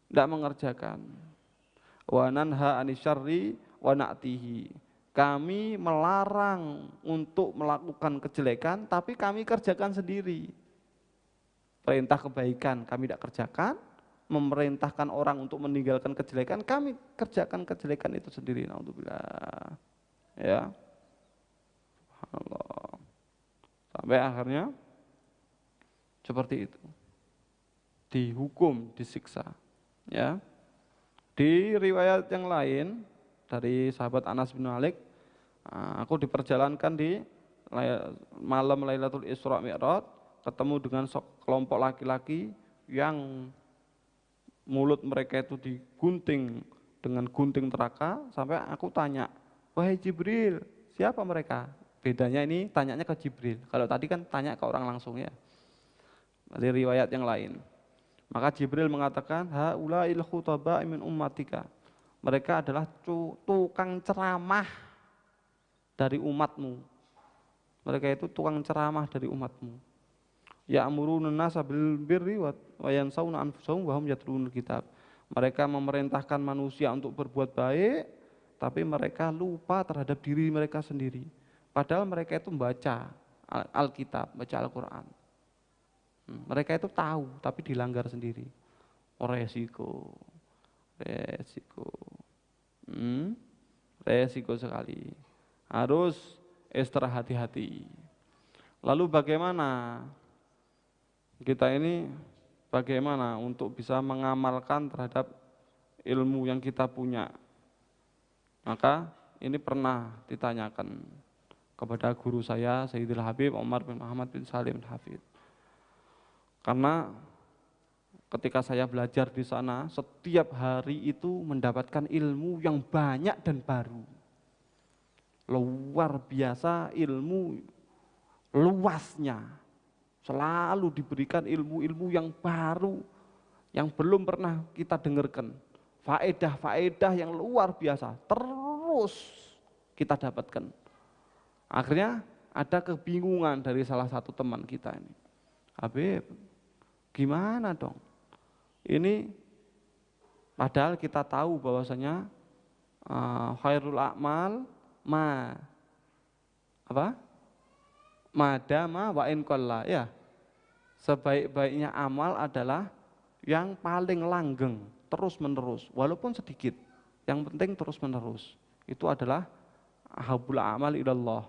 tidak mengerjakan. Wa nanha anisyarri wa na'tihi. Kami melarang untuk melakukan kejelekan, tapi kami kerjakan sendiri. Perintah kebaikan kami tidak kerjakan, memerintahkan orang untuk meninggalkan kejelekan, kami kerjakan kejelekan itu sendiri. Naudzubillah. Ya. Subhanallah. Sampai akhirnya seperti itu. Dihukum, disiksa. Ya. Di riwayat yang lain dari sahabat Anas bin Malik, aku diperjalankan di malam Lailatul Isra Mi'raj, ketemu dengan kelompok laki-laki yang mulut mereka itu digunting dengan gunting neraka, sampai aku tanya, wahai Jibril, siapa mereka? Bedanya ini tanyanya ke Jibril. Kalau tadi kan tanya ke orang langsung ya. Dari riwayat yang lain. Maka Jibril mengatakan, haulail khutaba min ummatika. Mereka adalah tukang ceramah dari umatmu. Mereka itu tukang ceramah dari umatmu. Ya'muruna an-nasa bil birri wa yansawna anfusahum wa hum yatlunul kitab. Mereka memerintahkan manusia untuk berbuat baik, tapi mereka lupa terhadap diri mereka sendiri. Padahal mereka itu membaca Alkitab, baca Al-Quran. Mereka itu tahu, tapi dilanggar sendiri. Oh, resiko. Resiko sekali. Harus ekstra hati-hati. Lalu bagaimana kita ini, bagaimana untuk bisa mengamalkan terhadap ilmu yang kita punya? Maka ini pernah ditanyakan kepada guru saya, Sayyidil Habib Omar bin Muhammad bin Salim Hafid. Karena ketika saya belajar di sana, setiap hari itu mendapatkan ilmu yang banyak dan baru. Luar biasa ilmu luasnya. Selalu diberikan ilmu-ilmu yang baru, yang belum pernah kita dengarkan. Faedah-faedah yang luar biasa, terus kita dapatkan. Akhirnya ada kebingungan dari salah satu teman kita ini. Habib, gimana dong? Ini padahal kita tahu bahwasanya khairul a'mal madama wa in qalla, ya. Sebaik-baiknya amal adalah yang paling langgeng, terus-menerus, walaupun sedikit. Yang penting terus-menerus. Itu adalah habbul amal ilallah.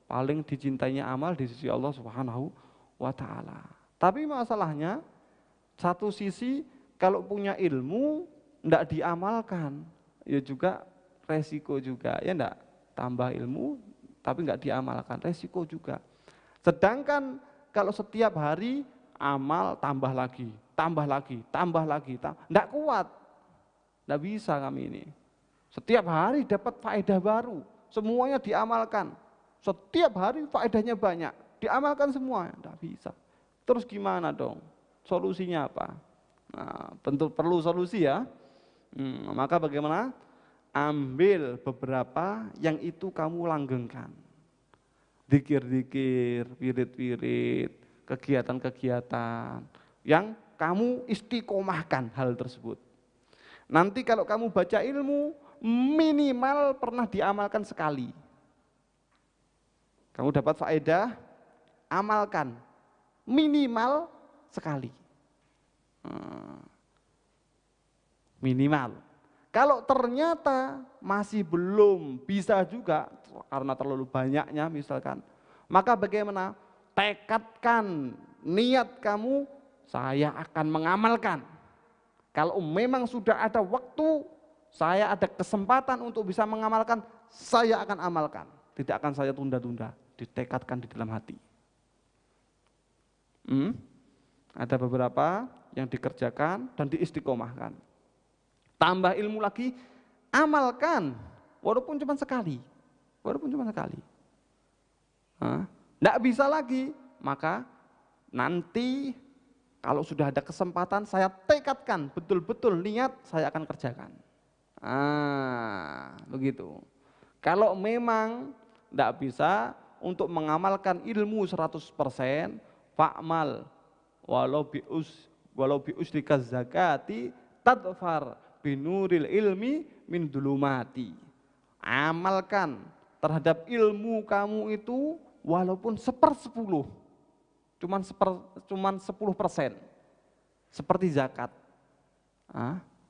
Paling dicintainya amal di sisi Allah Subhanahu wa taala. Tapi masalahnya satu sisi kalau punya ilmu enggak diamalkan, ya juga resiko juga, ya enggak? Tambah ilmu tapi enggak diamalkan, resiko juga. Sedangkan kalau setiap hari amal tambah lagi, enggak kuat. Enggak bisa kami ini. Setiap hari dapat faedah baru, semuanya diamalkan. Setiap hari faedahnya banyak, diamalkan semua, enggak bisa. Terus gimana dong? Solusinya apa? Nah, tentu perlu solusi ya. Maka bagaimana? Ambil beberapa yang itu kamu langgengkan. Dikir-dikir, wirid-wirid, kegiatan-kegiatan yang kamu istiqomahkan hal tersebut. Nanti kalau kamu baca ilmu, minimal pernah diamalkan sekali. Kamu dapat faedah, amalkan minimal sekali. Minimal. Kalau ternyata masih belum bisa juga karena terlalu banyaknya misalkan, maka bagaimana? Tekadkan niat kamu, saya akan mengamalkan. Kalau memang sudah ada waktu, saya ada kesempatan untuk bisa mengamalkan, saya akan amalkan. Tidak akan saya tunda-tunda, ditekadkan di dalam hati. Ada beberapa yang dikerjakan dan diistiqomahkan. Tambah ilmu lagi, amalkan, walaupun cuma sekali. Tidak bisa lagi, maka nanti kalau sudah ada kesempatan, saya tekadkan betul-betul niat saya akan kerjakan. Begitu. Kalau memang tidak bisa untuk mengamalkan ilmu 100%, fa'mal walau bi usrika zakati tadfar binuril ilmi min dulumati. Amalkan terhadap ilmu kamu itu walaupun 1/10, cuman 10%, seperti zakat.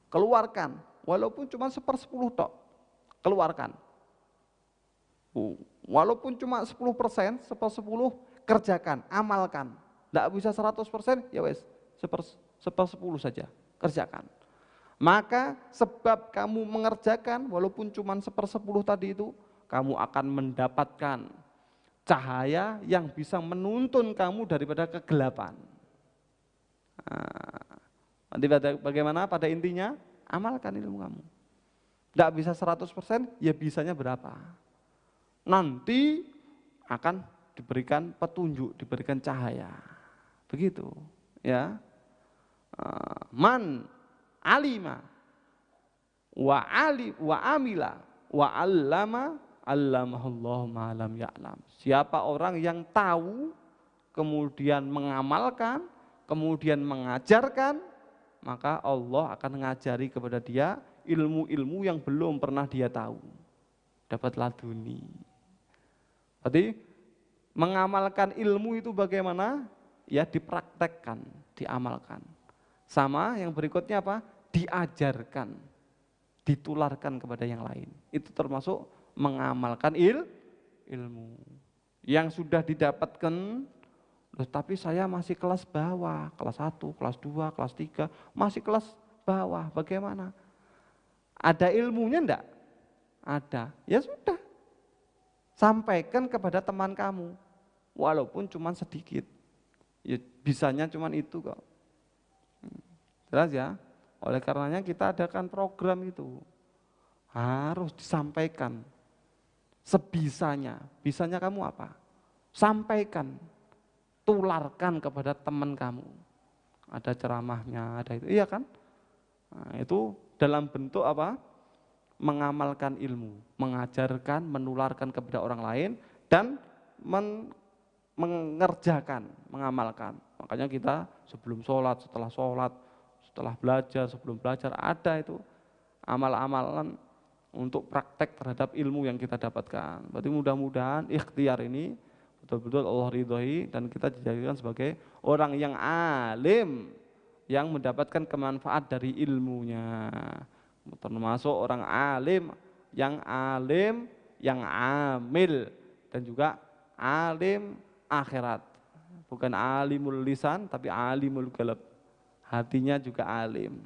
Keluarkan walaupun cuma 1/10 tok, keluarkan. Walaupun cuma 10%, 1/10 kerjakan, amalkan. Tidak bisa 100%, ya wes 1/10 saja, kerjakan. Maka sebab kamu mengerjakan walaupun cuma 1/10 tadi itu, kamu akan mendapatkan cahaya yang bisa menuntun kamu daripada kegelapan. Nanti bagaimana pada intinya? Amalkan ilmu kamu. Tidak bisa 100%, ya bisanya berapa? Nanti akan diberikan petunjuk, diberikan cahaya. Begitu, ya. Man alima wa amila wa allamahullahu ma lam ya'lam. Siapa orang yang tahu kemudian mengamalkan, kemudian mengajarkan, maka Allah akan mengajari kepada dia ilmu-ilmu yang belum pernah dia tahu. Dapat laduni. Berarti mengamalkan ilmu itu bagaimana? Ya dipraktekkan, diamalkan. Sama yang berikutnya apa? Diajarkan, ditularkan kepada yang lain. Itu termasuk mengamalkan ilmu. Yang sudah didapatkan, tapi saya masih kelas bawah, kelas 1, kelas 2, kelas 3, masih kelas bawah, bagaimana? Ada ilmunya enggak? Ada, ya sudah. Sampaikan kepada teman kamu, walaupun cuma sedikit. Ya bisanya cuma itu kok. Jelas ya? Oleh karenanya kita adakan program itu. Harus disampaikan sebisanya. Bisanya kamu apa? Sampaikan, tularkan kepada teman kamu. Ada ceramahnya, ada itu. Iya kan? Nah, itu dalam bentuk apa? Mengamalkan ilmu, mengajarkan, menularkan kepada orang lain, dan mengerjakan, mengamalkan. Makanya kita sebelum sholat, setelah belajar, sebelum belajar, ada itu amal-amalan untuk praktek terhadap ilmu yang kita dapatkan. Berarti mudah-mudahan ikhtiar ini betul-betul Allah ridhoi dan kita dijadikan sebagai orang yang alim, yang mendapatkan kemanfaat dari ilmunya. Termasuk orang alim, yang amil, dan juga alim akhirat. Bukan alimul lisan, tapi alimul qalb. Hatinya juga alim.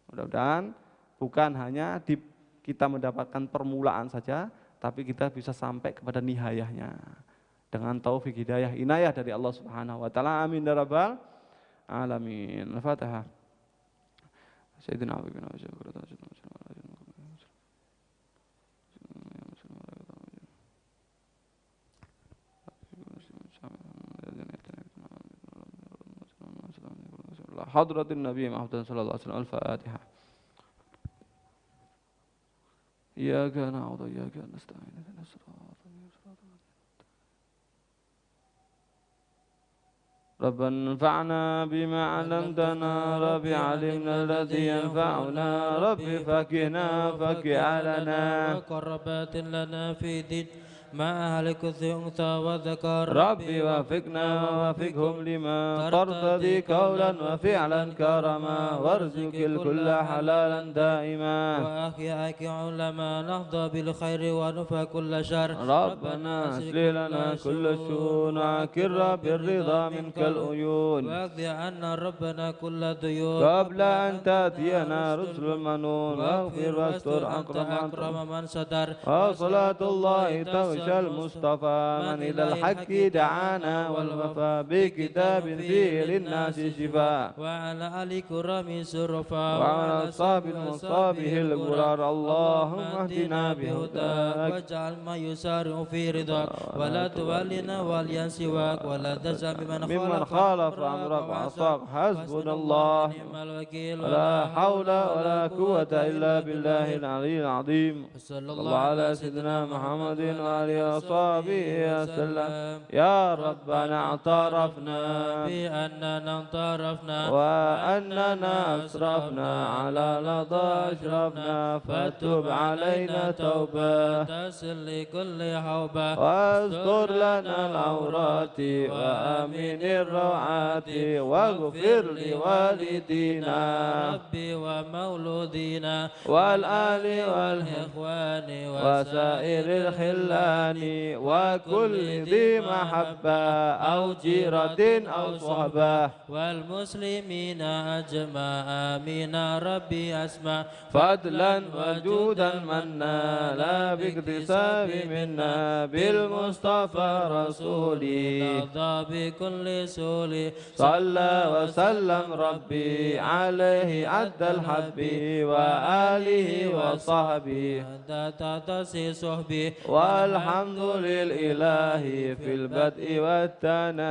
Mudah-mudahan bukan hanya kita mendapatkan permulaan saja, tapi kita bisa sampai kepada nihayahnya. Dengan taufik hidayah inayah dari Allah Subhanahu wa taala. Amin ya rabbal alamin. Al-Fatihah. Sayyidina Abu Bakar Hadratin Nabi Muhammad sallallahu alaihi wasallam. Al-Fatihah. Iyyaka na'budu wa iyyaka nasta'in. Ihdinas siratal mustaqim. ربنا انفعنا بما علمتنا رب علمنا الذي ينفعنا رب فقهنا فقه علنا وقربات لنا في دين مع أهل كثر أنثى وذكر ربي وفقنا ووفقهم لما ترتضي قولا وفعلا كرما وارزق الكل حلالا دائما وأحياك علما نهضى بالخير ونفى كل شر ربنا أصلح لنا كل شؤون وأكر بالرضا منك العيون واقض عنا ربنا كل ديون قبل أن تأتينا رسل المنون واغفر واستر أكرم من ستر وصلاة الله توشى المصطفى من إلى الحق دعانا والوفاء بكتاب فيه للناس شفاء وعلى آل كرام سرفا وعلى أصحاب المصابه الغرار اللهم اهدنا بهداك واجعل ما يسارع في رضاك ولا تولنا وليا سواك ولا تجعل ممن خالف أمرك وعصاك حسبنا الله ولا حول ولا قوة إلا بالله العلي العظيم صلى الله على سيدنا محمد وعلى وصحبه وسلم يا ربنا اعترفنا بأننا انطرفنا وأننا أسرفنا على لظى أشرفنا فتب علينا توبة تسل لكل حوبة واستر لنا العورات وآمن الروعات واغفر لوالدينا ربي ومولودينا والآل والإخوان وسائر الخلان وكل ذي محبة أو جيرة أو صحبة والمسلمين أجمع آمين ربي أسمع فضلا وجودا منا لا باكتساب منا بالمصطفى رسولي رضى بكل سولي صلى وسلم ربي عليه عد الحب وآله وصحبه تتسي صحبي والحمد الحمد للإله في البدء والثناء